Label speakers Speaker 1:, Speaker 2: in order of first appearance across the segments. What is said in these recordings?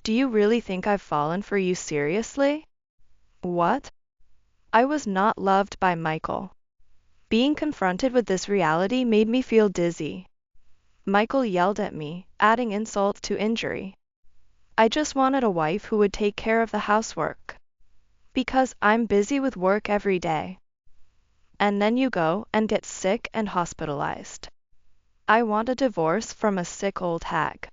Speaker 1: Do you really think I've fallen for you seriously? What? I was not loved by Michael. Being confronted with this reality made me feel dizzy. Michael yelled at me, adding insult to injury. I just wanted a wife who would take care of the housework. Because I'm busy with work every day. And then you go and get sick and hospitalized. I want a divorce from a sick old hag.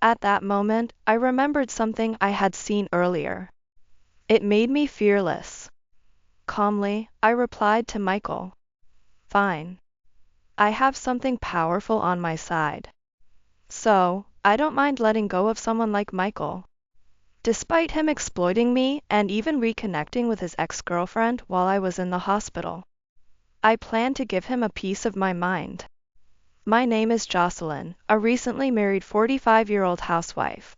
Speaker 1: At that moment, I remembered something I had seen earlier. It made me fearless. Calmly, I replied to Michael. Fine. I have something powerful on my side. So, I don't mind letting go of someone like Michael. Despite him exploiting me and even reconnecting with his ex-girlfriend while I was in the hospital, I plan to give him a piece of my mind. My name is Jocelyn, a recently married 45-year-old housewife.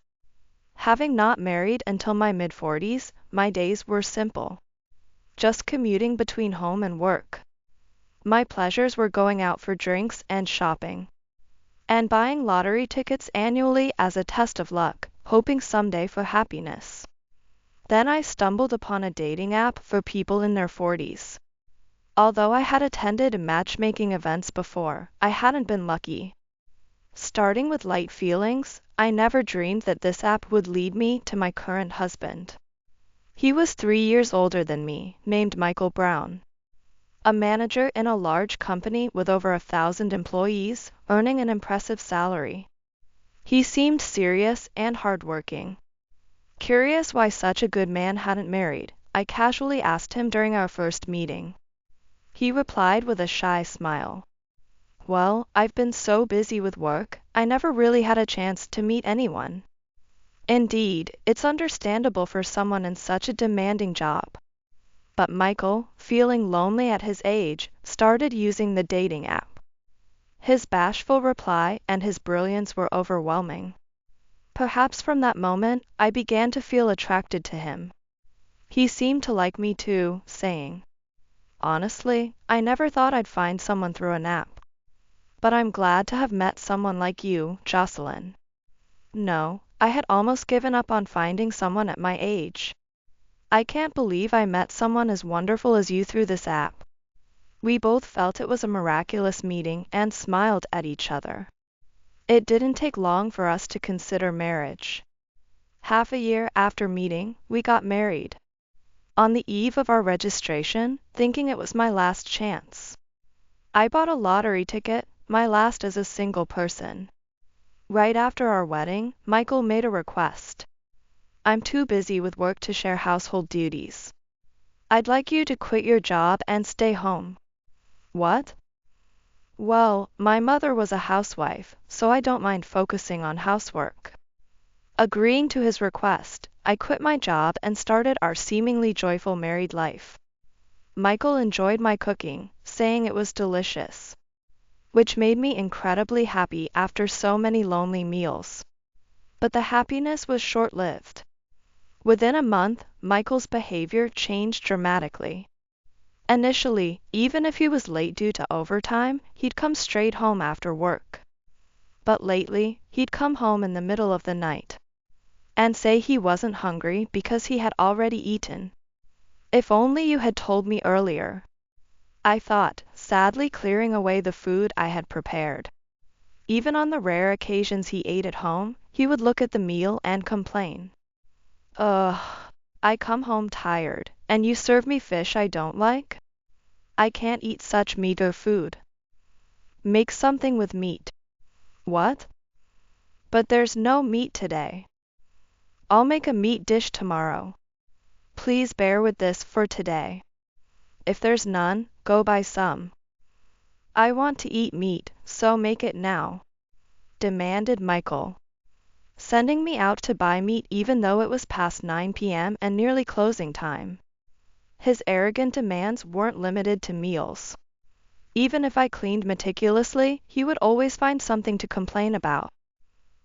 Speaker 1: Having not married until my mid-40s, my days were simple. Just commuting between home and work. My pleasures were going out for drinks and shopping. And buying lottery tickets annually as a test of luck, hoping someday for happiness. Then I stumbled upon a dating app for people in their 40s. Although I had attended matchmaking events before, I hadn't been lucky. Starting with light feelings, I never dreamed that this app would lead me to my current husband. He was 3 years older than me, named Michael Brown. A manager in a large company with over 1,000 employees, earning an impressive salary. He seemed serious and hardworking. Curious why such a good man hadn't married, I casually asked him during our first meeting. He replied with a shy smile. Well, I've been so busy with work, I never really had a chance to meet anyone. Indeed, it's understandable for someone in such a demanding job. But Michael, feeling lonely at his age, started using the dating app. His bashful reply and his brilliance were overwhelming. Perhaps from that moment, I began to feel attracted to him. He seemed to like me too, saying, Honestly, I never thought I'd find someone through an app. But I'm glad to have met someone like you, Jocelyn. No, I had almost given up on finding someone at my age. I can't believe I met someone as wonderful as you through this app. We both felt it was a miraculous meeting and smiled at each other. It didn't take long for us to consider marriage. Half a year after meeting, we got married. On the eve of our registration, thinking it was my last chance. I bought a lottery ticket, my last as a single person. Right after our wedding, Michael made a request. I'm too busy with work to share household duties. I'd like you to quit your job and stay home. What? Well, my mother was a housewife, so I don't mind focusing on housework. Agreeing to his request, I quit my job and started our seemingly joyful married life. Michael enjoyed my cooking, saying it was delicious, which made me incredibly happy after so many lonely meals. But the happiness was short-lived. Within a month, Michael's behavior changed dramatically. Initially, even if he was late due to overtime, he'd come straight home after work. But lately, he'd come home in the middle of the night and say he wasn't hungry because he had already eaten. If only you had told me earlier, I thought, sadly clearing away the food I had prepared. Even on the rare occasions he ate at home, he would look at the meal and complain. Ugh, I come home tired, and you serve me fish I don't like? I can't eat such meager food. Make something with meat. What? But there's no meat today. I'll make a meat dish tomorrow. Please bear with this for today. If there's none, go buy some. I want to eat meat, so make it now, demanded Michael, sending me out to buy meat even though it was past 9 p.m. and nearly closing time. His arrogant demands weren't limited to meals. Even if I cleaned meticulously, he would always find something to complain about.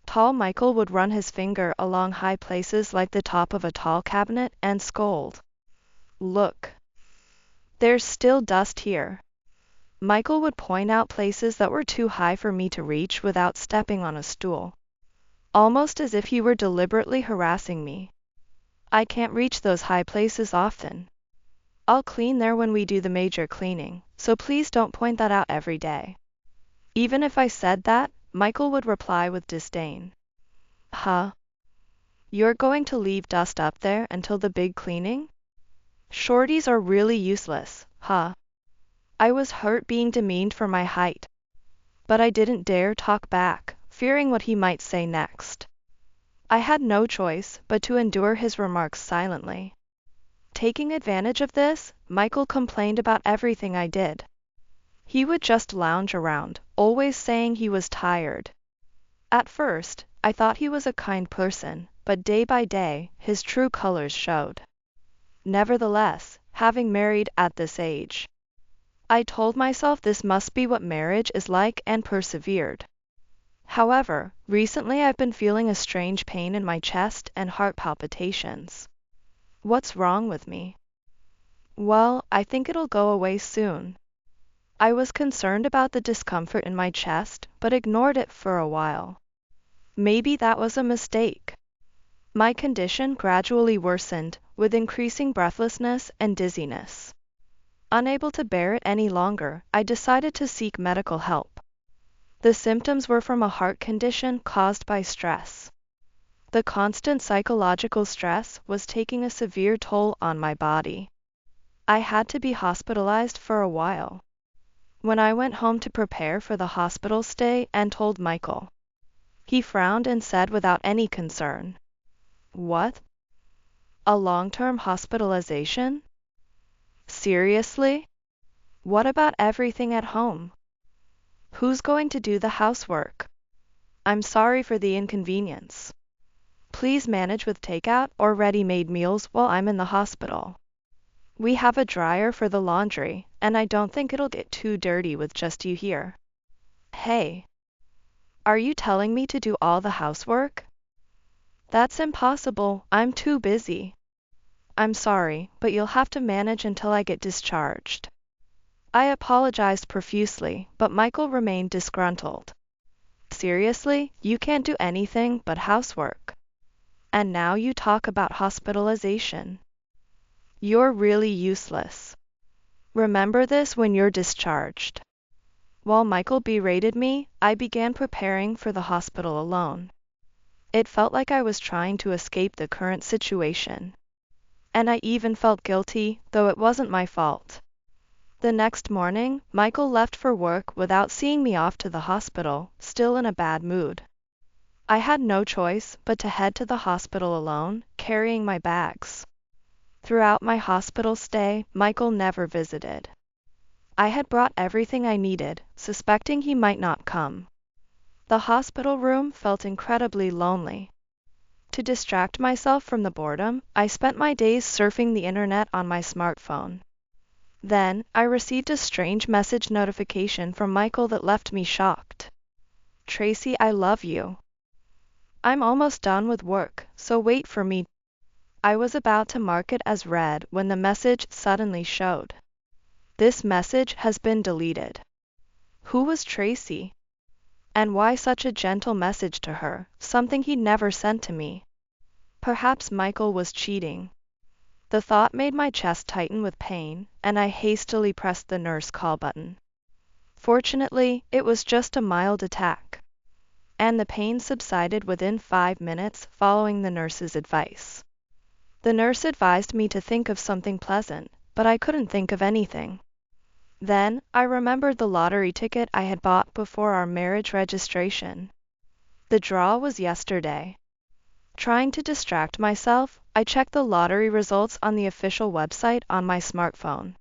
Speaker 1: Tall Michael would run his finger along high places like the top of a tall cabinet and scold. Look, there's still dust here. Michael would point out places that were too high for me to reach without stepping on a stool. almost as if he were deliberately harassing me. I can't reach those high places often. I'll clean there when we do the major cleaning, so please don't point that out every day. Even if I said that, Michael would reply with disdain. Huh? You're going to leave dust up there until the big cleaning? Shorties are really useless, huh? I was hurt being demeaned for my height, but I didn't dare talk back, fearing what he might say next. I had no choice but to endure his remarks silently. Taking advantage of this, Michael complained about everything I did. He would just lounge around, always saying he was tired. At first, I thought he was a kind person, but day by day, his true colors showed. Nevertheless, having married at this age, I told myself this must be what marriage is like and persevered. However, recently I've been feeling a strange pain in my chest and heart palpitations. What's wrong with me? Well, I think it'll go away soon. I was concerned about the discomfort in my chest, but ignored it for a while. Maybe that was a mistake. My condition gradually worsened, with increasing breathlessness and dizziness. Unable to bear it any longer, I decided to seek medical help. The symptoms were from a heart condition caused by stress. The constant psychological stress was taking a severe toll on my body. I had to be hospitalized for a while. When I went home to prepare for the hospital stay and told Michael, he frowned and said without any concern, "What? A long-term hospitalization? Seriously? What about everything at home? Who's going to do the housework? I'm sorry for the inconvenience. Please manage with takeout or ready-made meals while I'm in the hospital. We have a dryer for the laundry, and I don't think it'll get too dirty with just you here." Hey, are you telling me to do all the housework? That's impossible, I'm too busy. I'm sorry, but you'll have to manage until I get discharged. I apologized profusely, but Michael remained disgruntled. Seriously, you can't do anything but housework. And now you talk about hospitalization. You're really useless. Remember this when you're discharged. While Michael berated me, I began preparing for the hospital alone. It felt like I was trying to escape the current situation. And I even felt guilty, though it wasn't my fault. The next morning, Michael left for work without seeing me off to the hospital, still in a bad mood. I had no choice but to head to the hospital alone, carrying my bags. Throughout my hospital stay, Michael never visited. I had brought everything I needed, suspecting he might not come. The hospital room felt incredibly lonely. To distract myself from the boredom, I spent my days surfing the internet on my smartphone. Then, I received a strange message notification from Michael that left me shocked. "Tracy, I love you. I'm almost done with work, so wait for me." I was about to mark it as read when the message suddenly showed. "This message has been deleted." Who was Tracy? And why such a gentle message to her, something he'd never sent to me? Perhaps Michael was cheating. The thought made my chest tighten with pain, and I hastily pressed the nurse call button. Fortunately, it was just a mild attack, and the pain subsided within 5 minutes following the nurse's advice. The nurse advised me to think of something pleasant, but I couldn't think of anything. Then, I remembered the lottery ticket I had bought before our marriage registration. The draw was yesterday. Trying to distract myself, I checked the lottery results on the official website on my smartphone.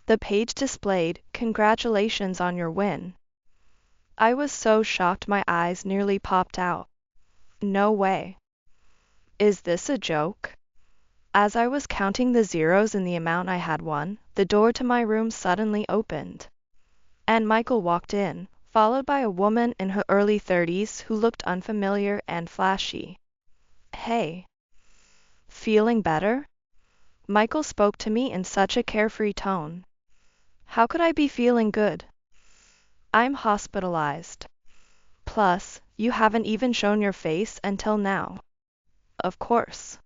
Speaker 1: The page displayed, "Congratulations on your win." I was so shocked my eyes nearly popped out. No way. Is this a joke? As I was counting the zeros in the amount I had won, the door to my room suddenly opened, and Michael walked in, followed by a woman in her early 30s who looked unfamiliar and flashy. "Hey. Feeling better?" Michael spoke to me in such a carefree tone. How could I be feeling good? "I'm hospitalized. Plus, you haven't even shown your face until now. Of course.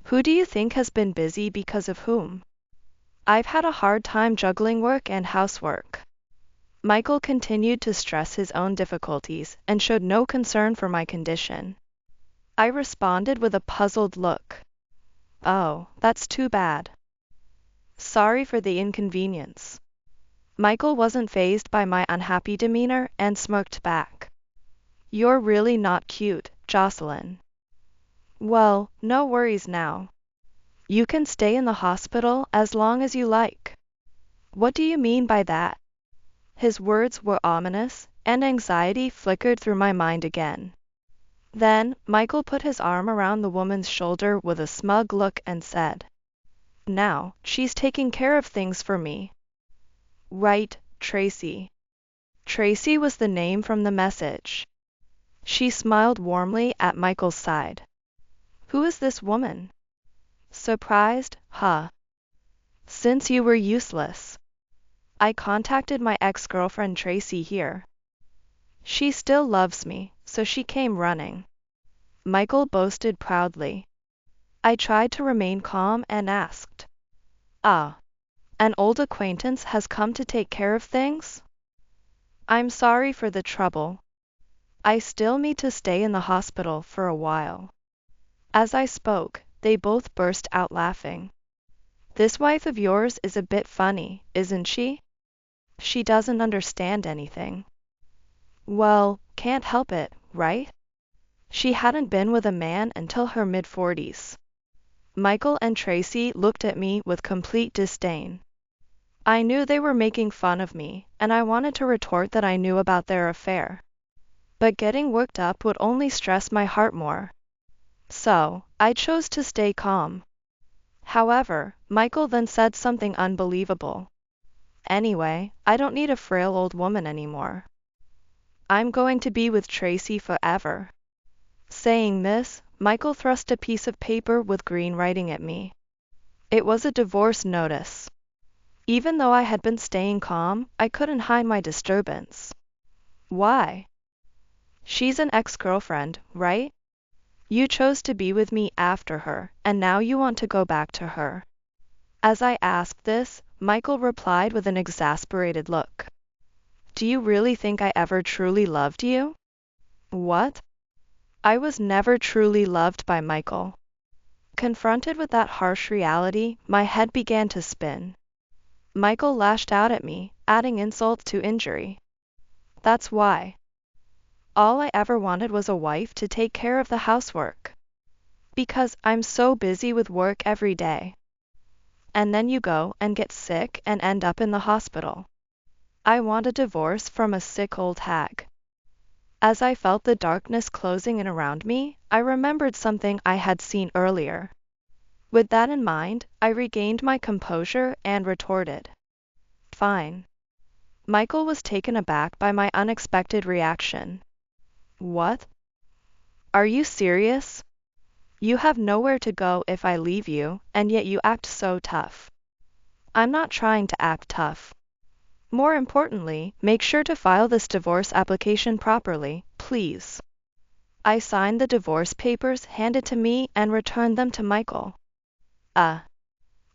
Speaker 1: Who do you think has been busy because of whom? I've had a hard time juggling work and housework. Michael continued to stress his own difficulties and showed no concern for my condition. I responded with a puzzled look. Oh, that's too bad. Sorry for the inconvenience. Michael wasn't fazed by my unhappy demeanor and smirked back. You're really not cute, Jocelyn. Well, no worries now. You can stay in the hospital as long as you like. What do you mean by that? His words were ominous, and anxiety flickered through my mind again. Then, Michael put his arm around the woman's shoulder with a smug look and said, Now, she's taking care of things for me. Right, Tracy. Tracy was the name from the message. She smiled warmly at Michael's side. Who is this woman? Surprised, huh? Since you were useless. I contacted my ex-girlfriend Tracy here. She still loves me, so she came running. Michael boasted proudly. I tried to remain calm and asked, Ah, an old acquaintance has come to take care of things? I'm sorry for the trouble. I still need to stay in the hospital for a while. As I spoke, they both burst out laughing. This wife of yours is a bit funny, isn't she? She doesn't understand anything. Well, can't help it, right? She hadn't been with a man until her mid-40s. Michael and Tracy looked at me with complete disdain. I knew they were making fun of me, and I wanted to retort that I knew about their affair. But getting worked up would only stress my heart more. So, I chose to stay calm. However, Michael then said something unbelievable. Anyway, I don't need a frail old woman anymore. I'm going to be with Tracy forever. Saying this, Michael thrust a piece of paper with green writing at me. It was a divorce notice. Even though I had been staying calm, I couldn't hide my disturbance. Why? She's an ex-girlfriend, right? You chose to be with me after her, and now you want to go back to her. As I asked this, Michael replied with an exasperated look. Do you really think I ever truly loved you? What? I was never truly loved by Michael. Confronted with that harsh reality, my head began to spin. Michael lashed out at me, adding insult to injury. That's why. All I ever wanted was a wife to take care of the housework. Because I'm so busy with work every day. And then you go and get sick and end up in the hospital. I want a divorce from a sick old hag. As I felt the darkness closing in around me, I remembered something I had seen earlier. With that in mind, I regained my composure and retorted. Fine. Michael was taken aback by my unexpected reaction. What? Are you serious? You have nowhere to go if I leave you, and yet you act so tough. I'm not trying to act tough. More importantly, make sure to file this divorce application properly, please. I signed the divorce papers handed to me and returned them to Michael.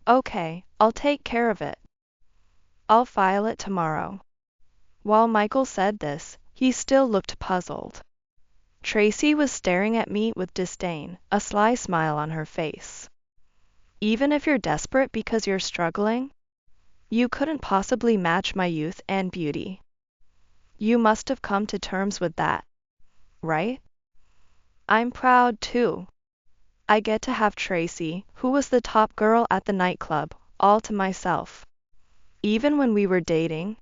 Speaker 1: Okay, I'll take care of it. I'll file it tomorrow. While Michael said this, he still looked puzzled. Tracy was staring at me with disdain, a sly smile on her face. Even if you're desperate because you're struggling, you couldn't possibly match my youth and beauty. You must have come to terms with that, right? I'm proud too. I get to have Tracy, who was the top girl at the nightclub, all to myself. Even when we were dating,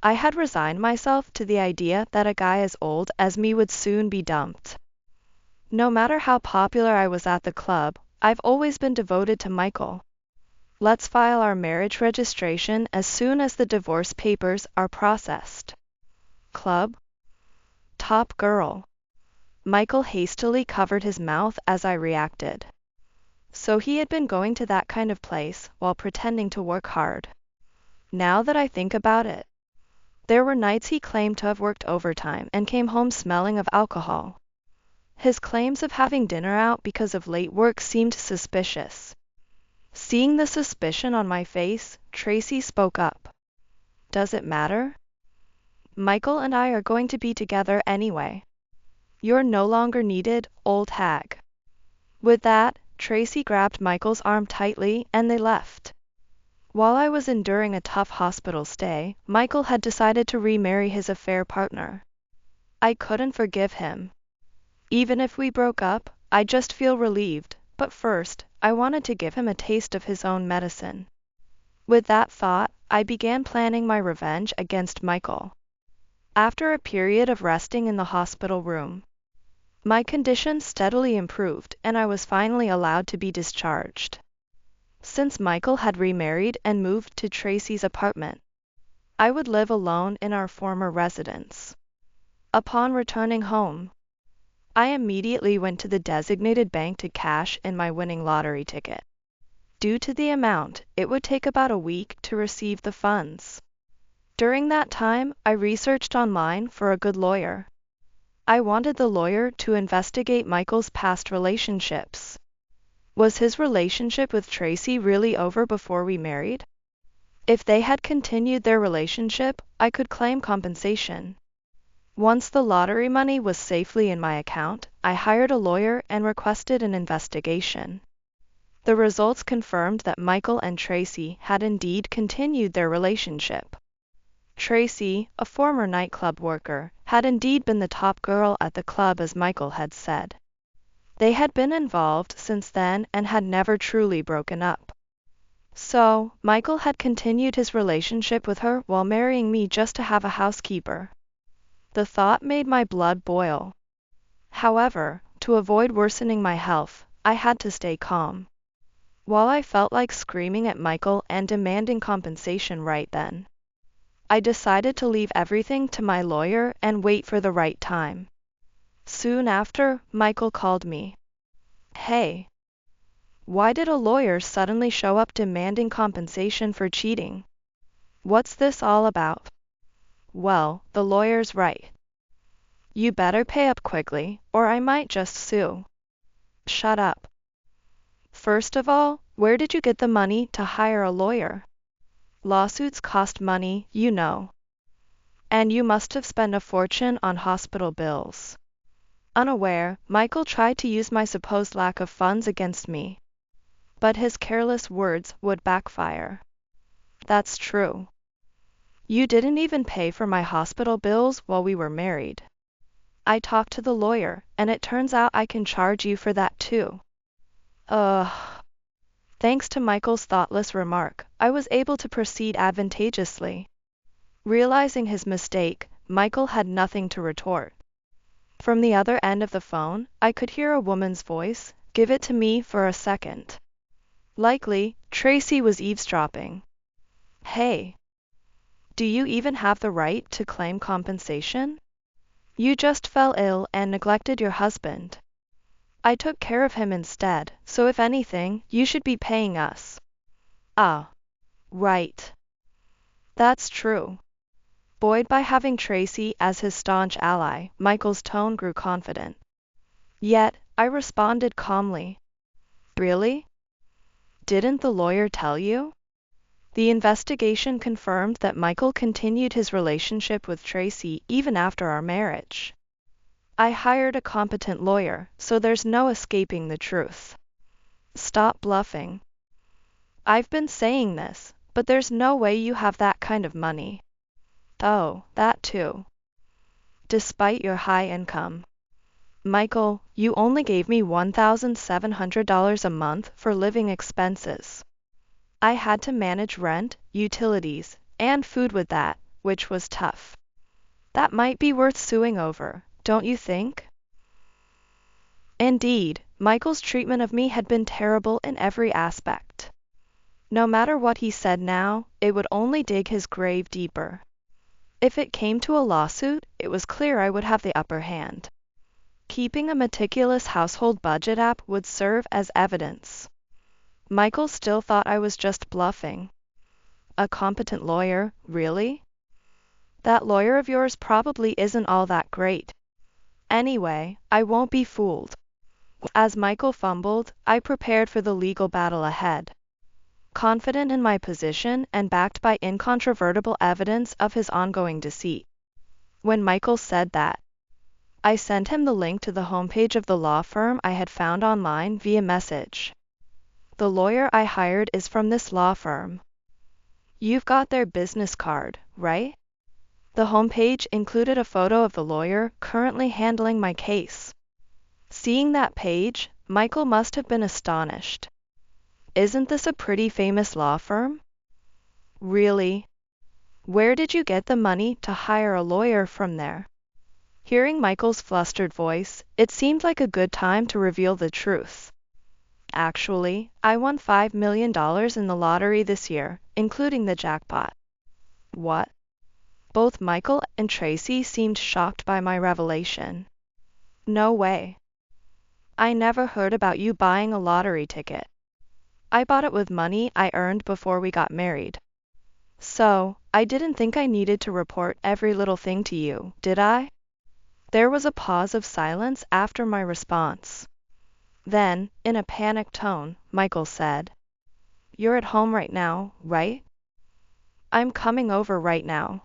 Speaker 1: I had resigned myself to the idea that a guy as old as me would soon be dumped. No matter how popular I was at the club, I've always been devoted to Michael. Let's file our marriage registration as soon as the divorce papers are processed. Club? Top girl. Michael hastily covered his mouth as I reacted. So he had been going to that kind of place while pretending to work hard. Now that I think about it, There were nights he claimed to have worked overtime and came home smelling of alcohol. His claims of having dinner out because of late work seemed suspicious. Seeing the suspicion on my face, Tracy spoke up. "Does it matter? Michael and I are going to be together anyway. You're no longer needed, old hag." With that, Tracy grabbed Michael's arm tightly and they left. While I was enduring a tough hospital stay, Michael had decided to remarry his affair partner. I couldn't forgive him. Even if we broke up, I'd just feel relieved, but first, I wanted to give him a taste of his own medicine. With that thought, I began planning my revenge against Michael. After a period of resting in the hospital room, my condition steadily improved and I was finally allowed to be discharged. Since Michael had remarried and moved to Tracy's apartment, I would live alone in our former residence. Upon returning home, I immediately went to the designated bank to cash in my winning lottery ticket. Due to the amount, it would take about a week to receive the funds. During that time, I researched online for a good lawyer. I wanted the lawyer to investigate Michael's past relationships. Was his relationship with Tracy really over before we married? If they had continued their relationship, I could claim compensation. Once the lottery money was safely in my account, I hired a lawyer and requested an investigation. The results confirmed that Michael and Tracy had indeed continued their relationship. Tracy, a former nightclub worker, had indeed been the top girl at the club as Michael had said. They had been involved since then and had never truly broken up. So, Michael had continued his relationship with her while marrying me just to have a housekeeper. The thought made my blood boil. However, to avoid worsening my health, I had to stay calm. While I felt like screaming at Michael and demanding compensation right then, I decided to leave everything to my lawyer and wait for the right time. Soon after, Michael called me. "Hey, why did a lawyer suddenly show up demanding compensation for cheating? What's this all about?" "Well, the lawyer's right. You better pay up quickly, or I might just sue." "Shut up. First of all, where did you get the money to hire a lawyer? Lawsuits cost money, you know. And you must have spent a fortune on hospital bills." Unaware, Michael tried to use my supposed lack of funds against me. But his careless words would backfire. "That's true. You didn't even pay for my hospital bills while we were married. I talked to the lawyer, and it turns out I can charge you for that too." Ugh. Thanks to Michael's thoughtless remark, I was able to proceed advantageously. Realizing his mistake, Michael had nothing to retort. From the other end of the phone, I could hear a woman's voice. "Give it to me for a second." Likely, Tracy was eavesdropping. "Hey, do you even have the right to claim compensation? You just fell ill and neglected your husband. I took care of him instead, so if anything, you should be paying us." "Ah, right. That's true." Buoyed by having Tracy as his staunch ally, Michael's tone grew confident. Yet, I responded calmly. "Really? Didn't the lawyer tell you?" The investigation confirmed that Michael continued his relationship with Tracy even after our marriage. I hired a competent lawyer, so there's no escaping the truth. Stop bluffing. I've been saying this, but there's no way you have that kind of money. Oh, that too. Despite your high income. Michael, you only gave me $1,700 a month for living expenses. I had to manage rent, utilities, and food with that, which was tough. That might be worth suing over, don't you think?" Indeed, Michael's treatment of me had been terrible in every aspect. No matter what he said now, it would only dig his grave deeper. If it came to a lawsuit, it was clear I would have the upper hand. Keeping a meticulous household budget app would serve as evidence. Michael still thought I was just bluffing. A competent lawyer, really? That lawyer of yours probably isn't all that great. Anyway, I won't be fooled. As Michael fumbled, I prepared for the legal battle ahead. Confident in my position and backed by incontrovertible evidence of his ongoing deceit. When Michael said that, I sent him the link to the homepage of the law firm I had found online via message. The lawyer I hired is from this law firm. You've got their business card, right? The homepage included a photo of the lawyer currently handling my case. Seeing that page, Michael must have been astonished. Isn't this a pretty famous law firm? Really? Where did you get the money to hire a lawyer from there? Hearing Michael's flustered voice, it seemed like a good time to reveal the truth. Actually, I won $5 million in the lottery this year, including the jackpot. What? Both Michael and Tracy seemed shocked by my revelation. No way. I never heard about you buying a lottery ticket. I bought it with money I earned before we got married. So, I didn't think I needed to report every little thing to you, did I? There was a pause of silence after my response. Then, in a panicked tone, Michael said, "You're at home right now, right?" "I'm coming over right now."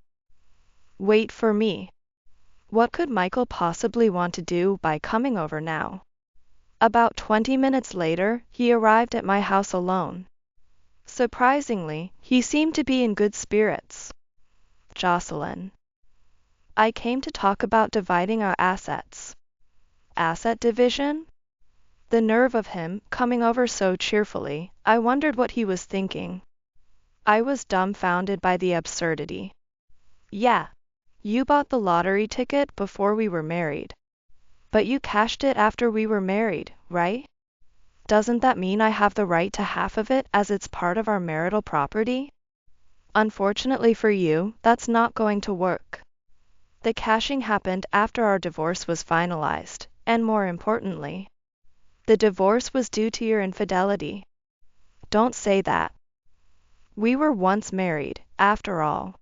Speaker 1: "Wait for me." What could Michael possibly want to do by coming over now? About 20 minutes later, he arrived at my house alone. Surprisingly, he seemed to be in good spirits. "Jocelyn, I came to talk about dividing our assets." Asset division? The nerve of him, coming over so cheerfully, I wondered what he was thinking. I was dumbfounded by the absurdity. "Yeah, you bought the lottery ticket before we were married. But you cashed it after we were married, right? Doesn't that mean I have the right to half of it as it's part of our marital property?" Unfortunately for you, that's not going to work. The cashing happened after our divorce was finalized, and more importantly, the divorce was due to your infidelity. Don't say that. We were once married, after all.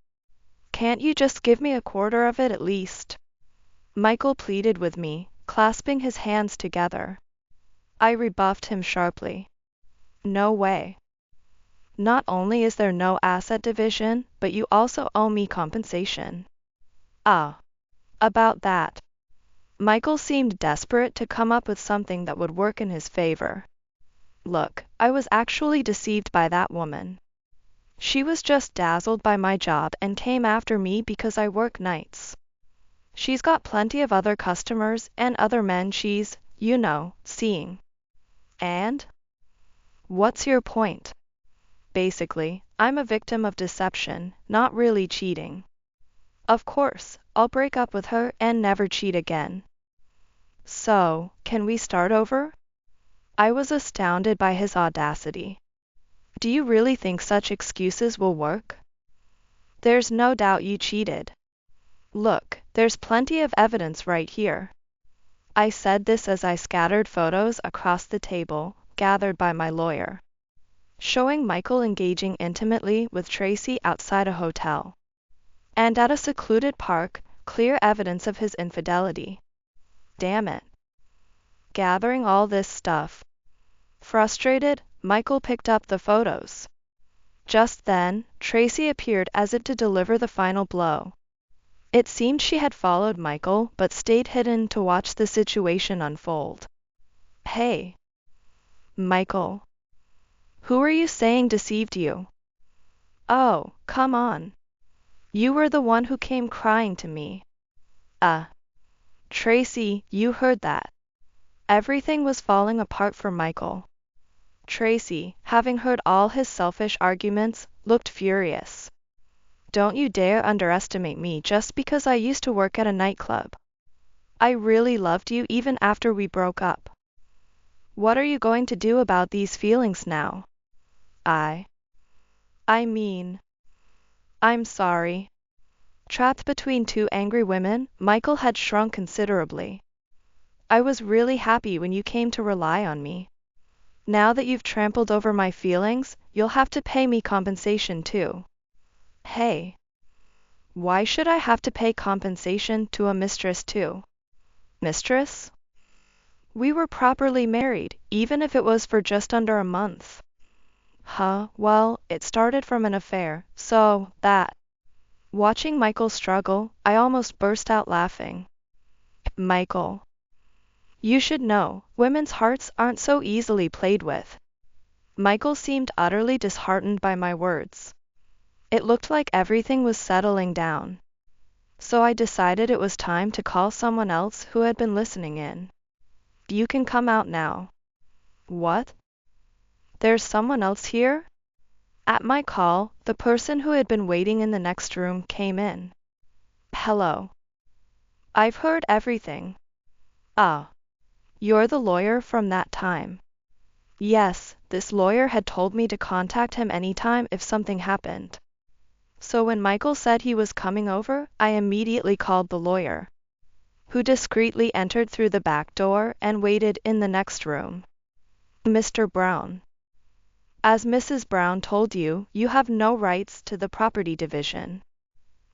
Speaker 1: Can't you just give me a quarter of it at least? Michael pleaded with me, clasping his hands together. I rebuffed him sharply. No way. Not only is there no asset division, but you also owe me compensation. Ah, about that. Michael seemed desperate to come up with something that would work in his favor. Look, I was actually deceived by that woman. She was just dazzled by my job and came after me because I work nights. She's got plenty of other customers and other men she's, seeing. And? What's your point? Basically, I'm a victim of deception, not really cheating. Of course, I'll break up with her and never cheat again. So, can we start over? I was astounded by his audacity. Do you really think such excuses will work? There's no doubt you cheated. Look, there's plenty of evidence right here. I said this as I scattered photos across the table, gathered by my lawyer, showing Michael engaging intimately with Tracy outside a hotel. And at a secluded park, clear evidence of his infidelity. Damn it. Gathering all this stuff. Frustrated, Michael picked up the photos. Just then, Tracy appeared as if to deliver the final blow. It seemed she had followed Michael but stayed hidden to watch the situation unfold. Hey, Michael. Who are you saying deceived you? Oh, come on. You were the one who came crying to me. Tracy, you heard that. Everything was falling apart for Michael. Tracy, having heard all his selfish arguments, looked furious. Don't you dare underestimate me just because I used to work at a nightclub. I really loved you even after we broke up. What are you going to do about these feelings now? I mean, I'm sorry. Trapped between two angry women, Michael had shrunk considerably. I was really happy when you came to rely on me. Now that you've trampled over my feelings, you'll have to pay me compensation too. Hey, Why should I have to pay compensation to a mistress too? Mistress? We were properly married, even if it was for just under a month. Well, it started from an affair, so that. Watching Michael struggle, I almost burst out laughing. Michael. You should know, women's hearts aren't so easily played with. Michael seemed utterly disheartened by my words. It looked like everything was settling down. So I decided it was time to call someone else who had been listening in. You can come out now. What? There's someone else here? At my call, the person who had been waiting in the next room came in. Hello. I've heard everything. Ah. You're the lawyer from that time. Yes, this lawyer had told me to contact him anytime if something happened. So when Michael said he was coming over, I immediately called the lawyer, who discreetly entered through the back door and waited in the next room. Mr. Brown. As Mrs. Brown told you, you have no rights to the property division.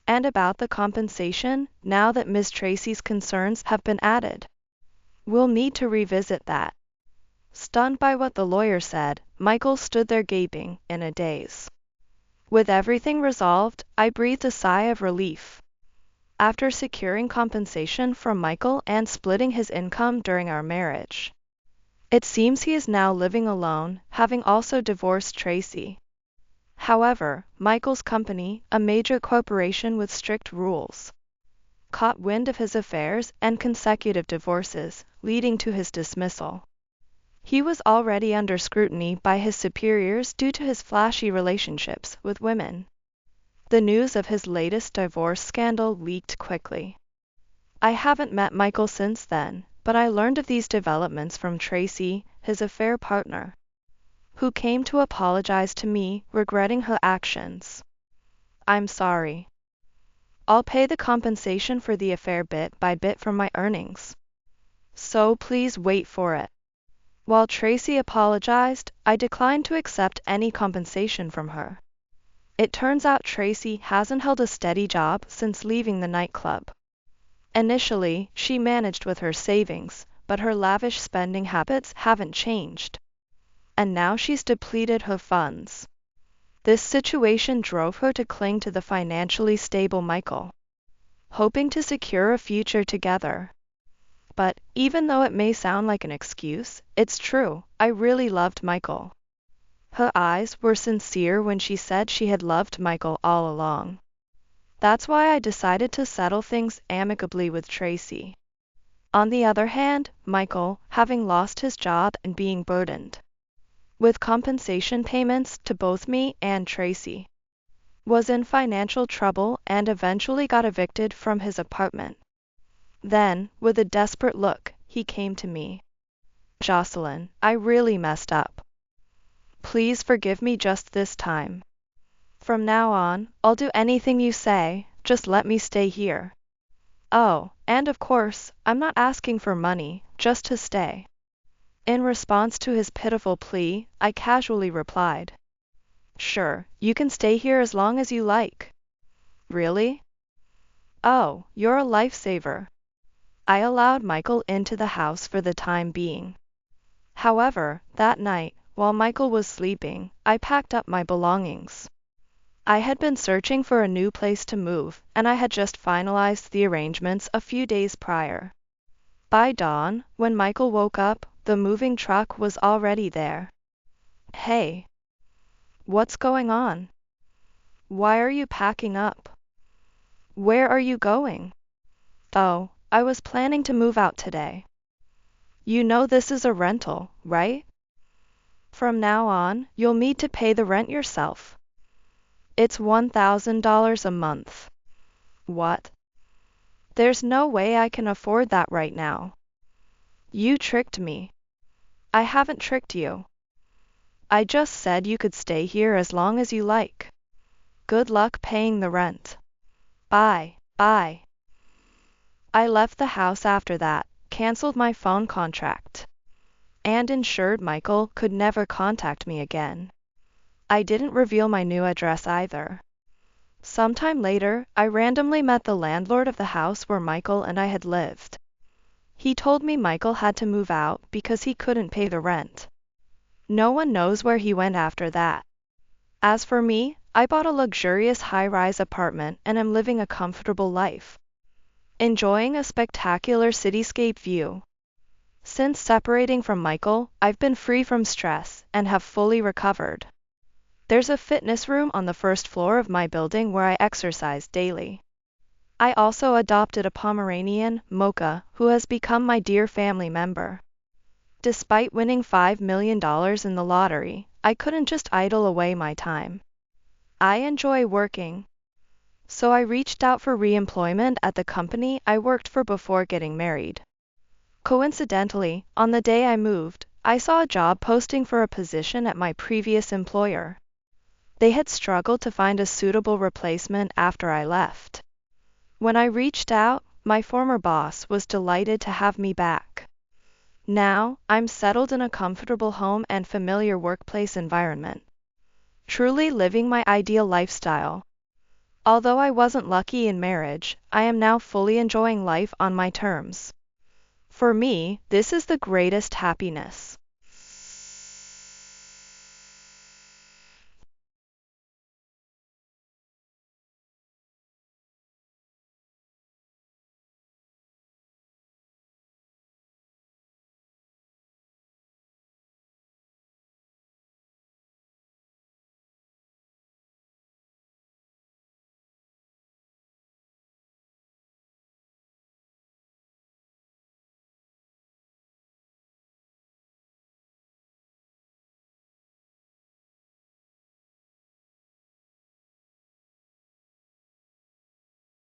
Speaker 1: And about the compensation, now that Ms. Tracy's concerns have been added, we'll need to revisit that. Stunned by what the lawyer said, Michael stood there gaping, in a daze. With everything resolved, I breathed a sigh of relief. After securing compensation from Michael and splitting his income during our marriage, it seems he is now living alone, having also divorced Tracy. However, Michael's company, a major corporation with strict rules, caught wind of his affairs and consecutive divorces, leading to his dismissal. He was already under scrutiny by his superiors due to his flashy relationships with women. The news of his latest divorce scandal leaked quickly. I haven't met Michael since then, but I learned of these developments from Tracy, his affair partner, who came to apologize to me, regretting her actions. I'm sorry. I'll pay the compensation for the affair bit by bit from my earnings. So please wait for it. While Tracy apologized, I declined to accept any compensation from her. It turns out Tracy hasn't held a steady job since leaving the nightclub. Initially, she managed with her savings, but her lavish spending habits haven't changed. And now she's depleted her funds. This situation drove her to cling to the financially stable Michael, hoping to secure a future together. But, even though it may sound like an excuse, it's true, I really loved Michael. Her eyes were sincere when she said she had loved Michael all along. That's why I decided to settle things amicably with Tracy. On the other hand, Michael, having lost his job and being burdened with compensation payments to both me and Tracy, was in financial trouble and eventually got evicted from his apartment. Then, with a desperate look, he came to me. Jocelyn, I really messed up. Please forgive me just this time. From now on, I'll do anything you say, just let me stay here. Oh, and of course, I'm not asking for money, just to stay. In response to his pitiful plea, I casually replied, Sure, you can stay here as long as you like. Really? Oh, you're a lifesaver. I allowed Michael into the house for the time being. However, that night, while Michael was sleeping, I packed up my belongings. I had been searching for a new place to move, and I had just finalized the arrangements a few days prior. By dawn, when Michael woke up, the moving truck was already there. Hey. What's going on? Why are you packing up? Where are you going? Oh, I was planning to move out today. You know this is a rental, right? From now on, you'll need to pay the rent yourself. It's $1,000 a month. What? There's no way I can afford that right now. You tricked me. I haven't tricked you. I just said you could stay here as long as you like. Good luck paying the rent. Bye. Bye. I left the house after that, canceled my phone contract, and ensured Michael could never contact me again. I didn't reveal my new address either. Sometime later, I randomly met the landlord of the house where Michael and I had lived. He told me Michael had to move out because he couldn't pay the rent. No one knows where he went after that. As for me, I bought a luxurious high-rise apartment and am living a comfortable life, enjoying a spectacular cityscape view. Since separating from Michael, I've been free from stress and have fully recovered. There's a fitness room on the first floor of my building where I exercise daily. I also adopted a Pomeranian, Mocha, who has become my dear family member. Despite winning $5 million in the lottery, I couldn't just idle away my time. I enjoy working. So I reached out for re-employment at the company I worked for before getting married. Coincidentally, on the day I moved, I saw a job posting for a position at my previous employer. They had struggled to find a suitable replacement after I left. When I reached out, my former boss was delighted to have me back. Now, I'm settled in a comfortable home and familiar workplace environment, truly living my ideal lifestyle. Although I wasn't lucky in marriage, I am now fully enjoying life on my terms. For me, this is the greatest happiness.